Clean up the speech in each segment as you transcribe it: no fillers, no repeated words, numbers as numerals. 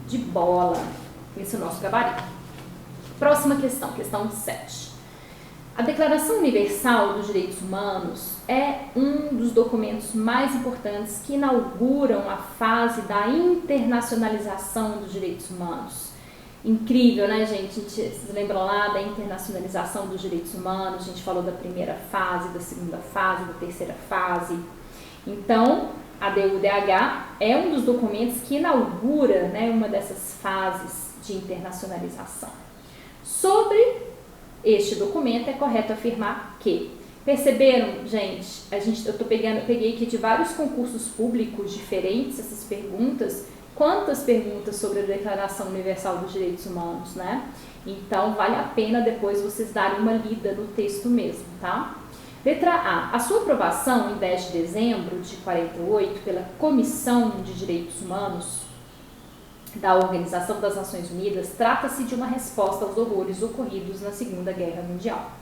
de bola. Esse é o nosso gabarito. Próxima questão, questão 7. A Declaração Universal dos Direitos Humanos é um dos documentos mais importantes que inauguram a fase da internacionalização dos direitos humanos. Incrível, né, gente? Vocês lembram lá da internacionalização dos direitos humanos? A gente falou da primeira fase, da segunda fase, da terceira fase. Então, a DUDH é um dos documentos que inaugura, né, uma dessas fases de internacionalização. Sobre este documento, é correto afirmar que, perceberam, gente, eu peguei aqui de vários concursos públicos diferentes essas perguntas, quantas perguntas sobre a Declaração Universal dos Direitos Humanos, né? Então, vale a pena depois vocês darem uma lida no texto mesmo, tá? Letra A. A sua aprovação em 10 de dezembro de 48 pela Comissão de Direitos Humanos da Organização das Nações Unidas trata-se de uma resposta aos horrores ocorridos na Segunda Guerra Mundial.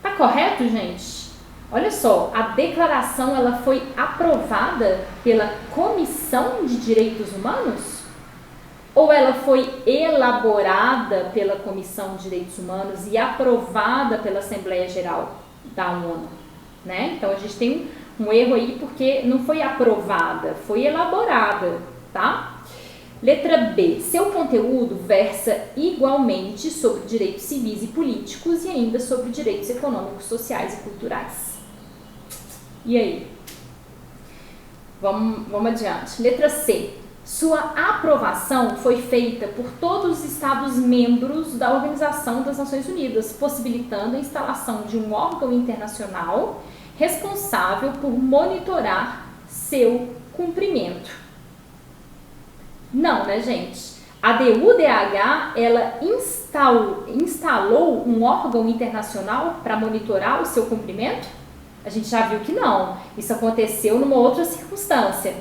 Tá correto, gente? Olha só, a declaração ela foi aprovada pela Comissão de Direitos Humanos? Ou ela foi elaborada pela Comissão de Direitos Humanos e aprovada pela Assembleia Geral da ONU, né? Então a gente tem um erro aí porque não foi aprovada, foi elaborada, tá? Letra B. Seu conteúdo versa igualmente sobre direitos civis e políticos e ainda sobre direitos econômicos, sociais e culturais. E aí? Vamos adiante. Letra C. Sua aprovação foi feita por todos os Estados-membros da Organização das Nações Unidas, possibilitando a instalação de um órgão internacional responsável por monitorar seu cumprimento. Não, né, gente? A DUDH, ela instalou um órgão internacional para monitorar o seu cumprimento? A gente já viu que não. Isso aconteceu numa outra circunstância,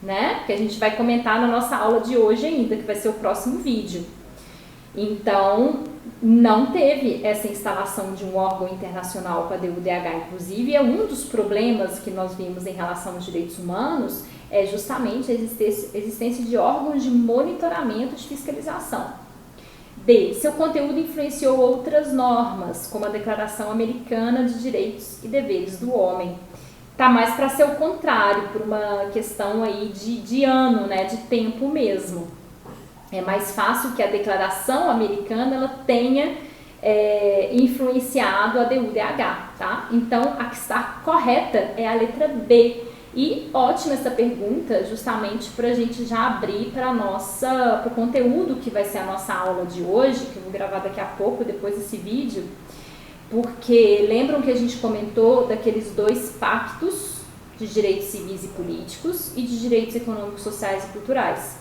né? Que a gente vai comentar na nossa aula de hoje ainda, que vai ser o próximo vídeo. Então, não teve essa instalação de um órgão internacional para a DUDH. Inclusive, é um dos problemas que nós vimos em relação aos direitos humanos, é justamente a existência de órgãos de monitoramento de fiscalização. D. Seu conteúdo influenciou outras normas, como a Declaração Americana de Direitos e Deveres do Homem. Tá mais para ser o contrário, por uma questão aí de ano, né, de tempo mesmo. É mais fácil que a Declaração Americana ela tenha influenciado a DUDH, tá? Então, a que está correta é a letra B. E ótima essa pergunta, justamente para a gente já abrir para o conteúdo que vai ser a nossa aula de hoje, que eu vou gravar daqui a pouco, depois desse vídeo, porque lembram que a gente comentou daqueles 2 pactos de direitos civis e políticos e de direitos econômicos, sociais e culturais.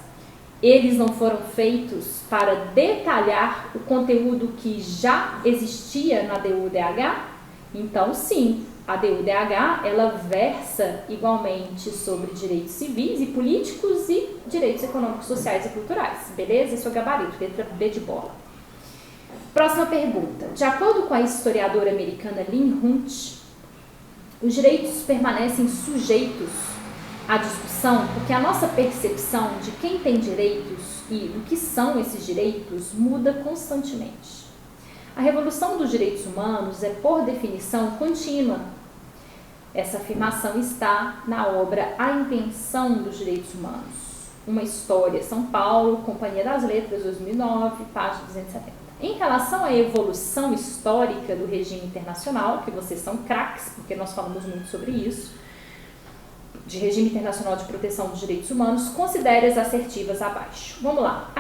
Eles não foram feitos para detalhar o conteúdo que já existia na DUDH? Então, sim, a DUDH, ela versa igualmente sobre direitos civis e políticos e direitos econômicos, sociais e culturais. Beleza? Esse é o gabarito, letra B de bola. Próxima pergunta. De acordo com a historiadora americana Lynn Hunt, os direitos permanecem sujeitos à discussão porque a nossa percepção de quem tem direitos e do que são esses direitos muda constantemente. A revolução dos direitos humanos é, por definição, contínua. Essa afirmação está na obra A Invenção dos Direitos Humanos. Uma História, São Paulo, Companhia das Letras, 2009, página 270. Em relação à evolução histórica do regime internacional, que vocês são craques, porque nós falamos muito sobre isso, de regime internacional de proteção dos direitos humanos, considere as assertivas abaixo. Vamos lá.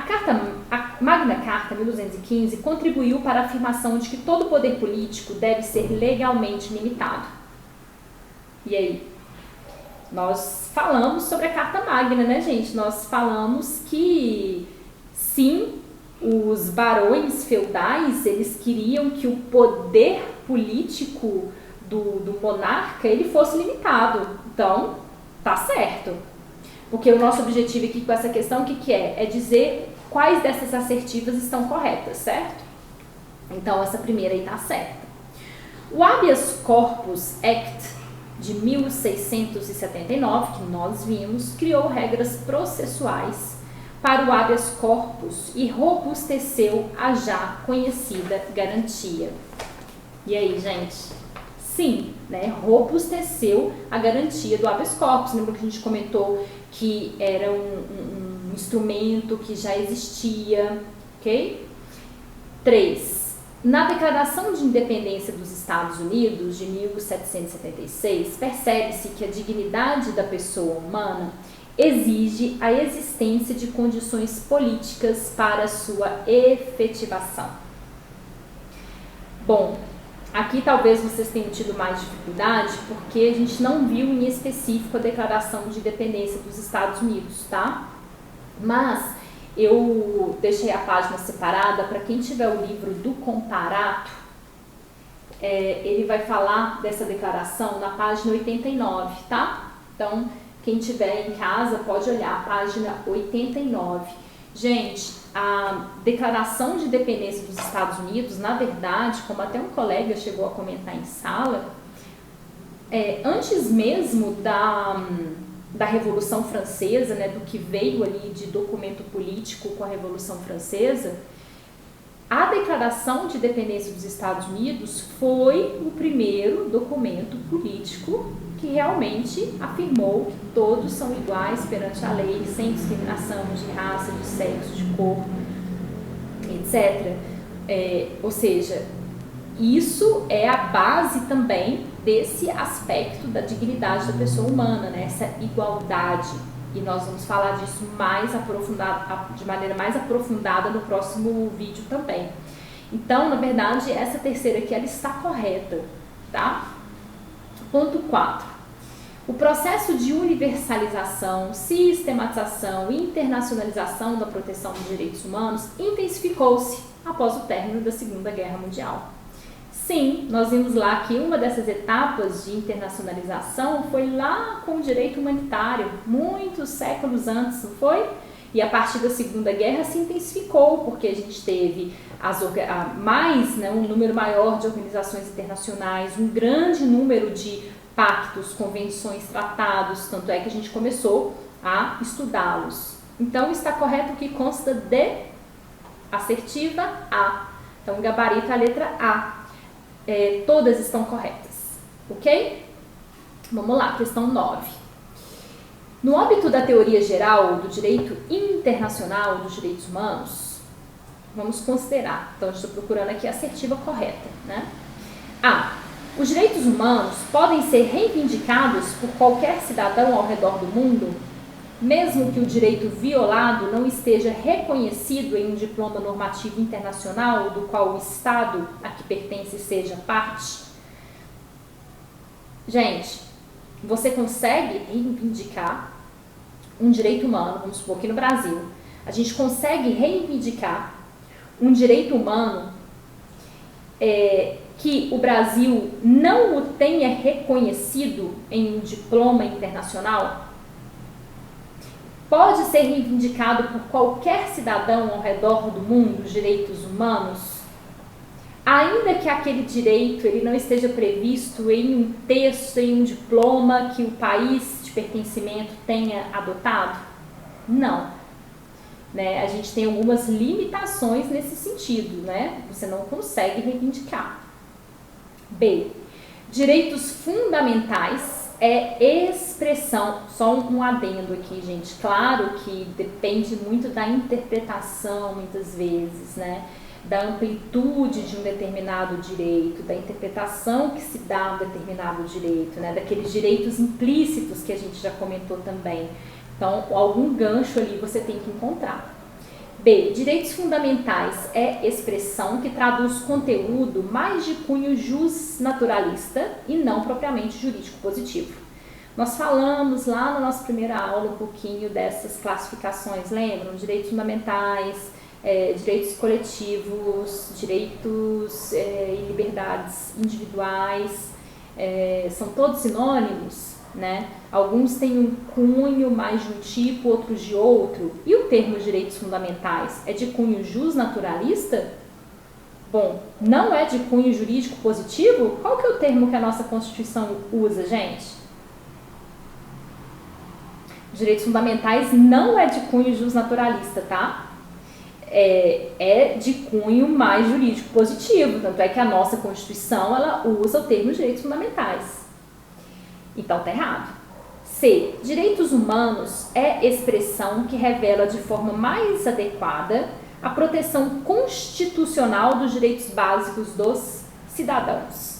A Magna Carta, 1215, contribuiu para a afirmação de que todo poder político deve ser legalmente limitado. E aí? Nós falamos sobre a Carta Magna, né, gente? Nós falamos que, sim, os barões feudais, eles queriam que o poder político do monarca, ele fosse limitado. Então, tá certo. Porque o nosso objetivo aqui com essa questão, o que é? É dizer quais dessas assertivas estão corretas, certo? Então, essa primeira aí tá certa. O Habeas Corpus Act de 1679, que nós vimos, criou regras processuais para o habeas corpus e robusteceu a já conhecida garantia. E aí, gente? Sim, né? Robusteceu a garantia do habeas corpus. Lembra que a gente comentou que era um instrumento que já existia, ok? 3. Na Declaração de Independência dos Estados Unidos, de 1776, percebe-se que a dignidade da pessoa humana exige a existência de condições políticas para sua efetivação. Bom, aqui talvez vocês tenham tido mais dificuldade, porque a gente não viu em específico a Declaração de Independência dos Estados Unidos, tá? Mas eu deixei a página separada para quem tiver o livro do Comparato, ele vai falar dessa declaração na página 89, tá? Então, quem tiver em casa pode olhar a página 89. Gente, a Declaração de Independência dos Estados Unidos, na verdade, como até um colega chegou a comentar em sala, antes mesmo da Revolução Francesa, né, do que veio ali de documento político com a Revolução Francesa, a Declaração de Independência dos Estados Unidos foi o primeiro documento político que realmente afirmou que todos são iguais perante a lei, sem discriminação de raça, de sexo, de cor, etc. Ou seja, isso é a base também desse aspecto da dignidade da pessoa humana, né? Essa igualdade. E nós vamos falar disso de maneira mais aprofundada no próximo vídeo também. Então, na verdade, essa terceira aqui, ela está correta, tá? Ponto 4. O processo de universalização, sistematização e internacionalização da proteção dos direitos humanos intensificou-se após o término da Segunda Guerra Mundial. Sim, nós vimos lá que uma dessas etapas de internacionalização foi lá com o direito humanitário, muitos séculos antes, não foi? E a partir da Segunda Guerra se intensificou, porque a gente teve um número maior de organizações internacionais, um grande número de pactos, convenções, tratados, tanto é que a gente começou a estudá-los. Então, está correto que consta de assertiva A. Então, o gabarito é a letra A. Todas estão corretas, ok? Vamos lá, questão 9. No âmbito da teoria geral do direito internacional dos direitos humanos, vamos considerar, então estou procurando aqui a assertiva correta, né? A. Os direitos humanos podem ser reivindicados por qualquer cidadão ao redor do mundo, mesmo que o direito violado não esteja reconhecido em um diploma normativo internacional do qual o Estado a que pertence seja parte? Gente, você consegue reivindicar um direito humano, vamos supor aqui no Brasil, a gente consegue reivindicar um direito humano que o Brasil não o tenha reconhecido em um diploma internacional? Pode ser reivindicado por qualquer cidadão ao redor do mundo os direitos humanos, ainda que aquele direito ele não esteja previsto em um texto, em um diploma que o país de pertencimento tenha adotado? Não. Né? A gente tem algumas limitações nesse sentido, né? Você não consegue reivindicar. B. Direitos fundamentais expressão, só um adendo aqui, gente, claro que depende muito da interpretação, muitas vezes, né, da amplitude de um determinado direito, da interpretação que se dá a um determinado direito, né, daqueles direitos implícitos que a gente já comentou também. Então, algum gancho ali você tem que encontrar. B. Direitos fundamentais expressão que traduz conteúdo mais de cunho justnaturalista e não propriamente jurídico positivo. Nós falamos lá na nossa primeira aula um pouquinho dessas classificações, lembram? Direitos fundamentais, direitos coletivos, direitos e liberdades individuais, são todos sinônimos, né? Alguns têm um cunho mais de um tipo, outros de outro. E o termo direitos fundamentais é de cunho justnaturalista? Bom, não é de cunho jurídico positivo? Qual que é o termo que a nossa Constituição usa, gente? Direitos fundamentais não é de cunho justnaturalista, tá? É de cunho mais jurídico positivo, tanto é que a nossa Constituição ela usa o termo direitos fundamentais. Então tá errado. C. Direitos humanos é expressão que revela de forma mais adequada a proteção constitucional dos direitos básicos dos cidadãos.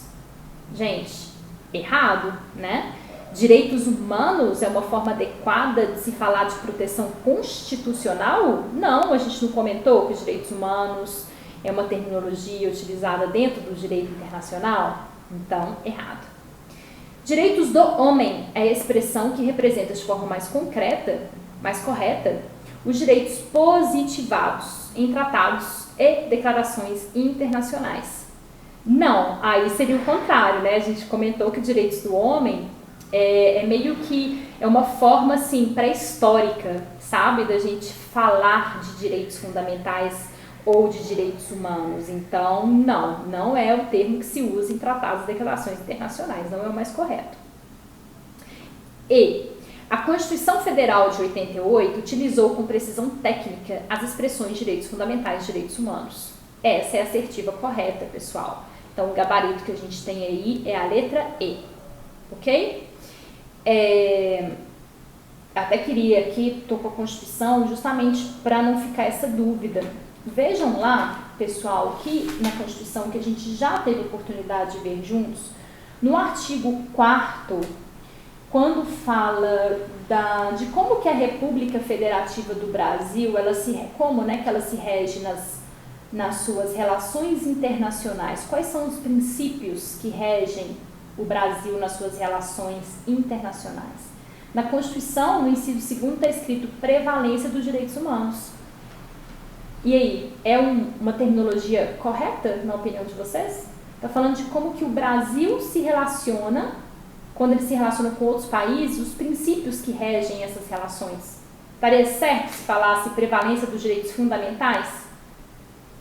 Gente, errado, né? Direitos humanos é uma forma adequada de se falar de proteção constitucional? Não, a gente não comentou que os direitos humanos é uma terminologia utilizada dentro do direito internacional? Então, errado. Direitos do homem é a expressão que representa de forma mais concreta, mais correta, os direitos positivados em tratados e declarações internacionais. Não, aí seria o contrário, né? A gente comentou que direitos do homem é meio que uma forma assim pré-histórica, sabe, da gente falar de direitos fundamentais ou de direitos humanos. Então, não é o termo que se usa em tratados e declarações internacionais, não é o mais correto. E a Constituição Federal de 88 utilizou com precisão técnica as expressões direitos fundamentais e direitos humanos. Essa é a assertiva correta, pessoal. Então, o gabarito que a gente tem aí é a letra E, ok? Até queria aqui, estou com a Constituição, justamente para não ficar essa dúvida. Vejam lá, pessoal, que na Constituição, que a gente já teve oportunidade de ver juntos, no artigo 4º, quando fala de como que a República Federativa do Brasil, que ela se rege nas suas relações internacionais, quais são os princípios que regem o Brasil nas suas relações internacionais. Na Constituição, no inciso 2º, está escrito prevalência dos direitos humanos. E aí, é uma terminologia correta, na opinião de vocês? Está falando de como que o Brasil se relaciona, quando ele se relaciona com outros países, os princípios que regem essas relações. Estaria certo se falasse prevalência dos direitos fundamentais?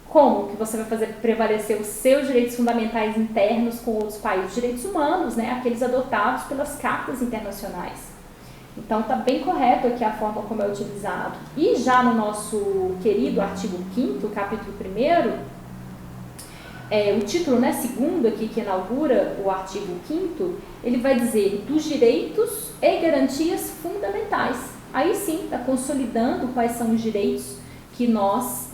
Como que você vai fazer prevalecer os seus direitos fundamentais internos com outros países? Direitos humanos, né? Aqueles adotados pelas cartas internacionais. Então, está bem correto aqui a forma como é utilizado. E já no nosso querido artigo 5º, capítulo 1º, o título, né, segundo aqui que inaugura o artigo 5º, ele vai dizer dos direitos e garantias fundamentais. Aí sim, está consolidando quais são os direitos que nós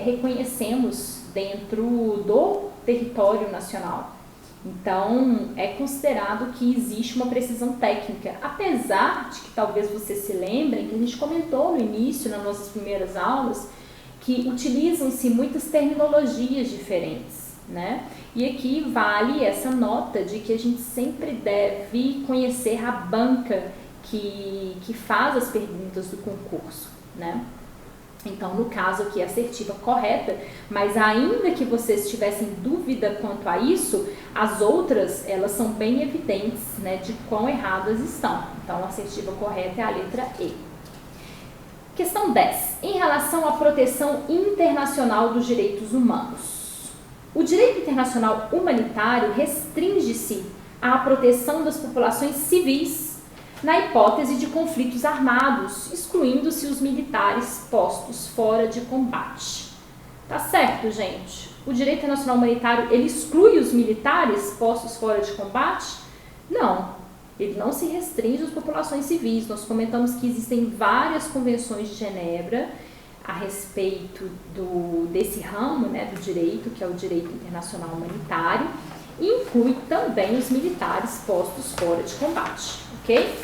reconhecemos dentro do território nacional. Então, é considerado que existe uma precisão técnica, apesar de que talvez vocês se lembrem que a gente comentou no início, nas nossas primeiras aulas, que utilizam-se muitas terminologias diferentes, né? E aqui vale essa nota de que a gente sempre deve conhecer a banca que faz as perguntas do concurso, né? Então, no caso aqui, a assertiva correta, mas ainda que vocês tivessem dúvida quanto a isso, as outras, elas são bem evidentes, né, de quão erradas estão. Então, a assertiva correta é a letra E. Questão 10. Em relação à proteção internacional dos direitos humanos. O direito internacional humanitário restringe-se à proteção das populações civis na hipótese de conflitos armados, excluindo-se os militares postos fora de combate. Tá certo, gente? O direito internacional humanitário, ele exclui os militares postos fora de combate? Não, ele não se restringe às populações civis. Nós comentamos que existem várias convenções de Genebra a respeito desse ramo, né, do direito, que é o direito internacional humanitário, e inclui também os militares postos fora de combate, ok?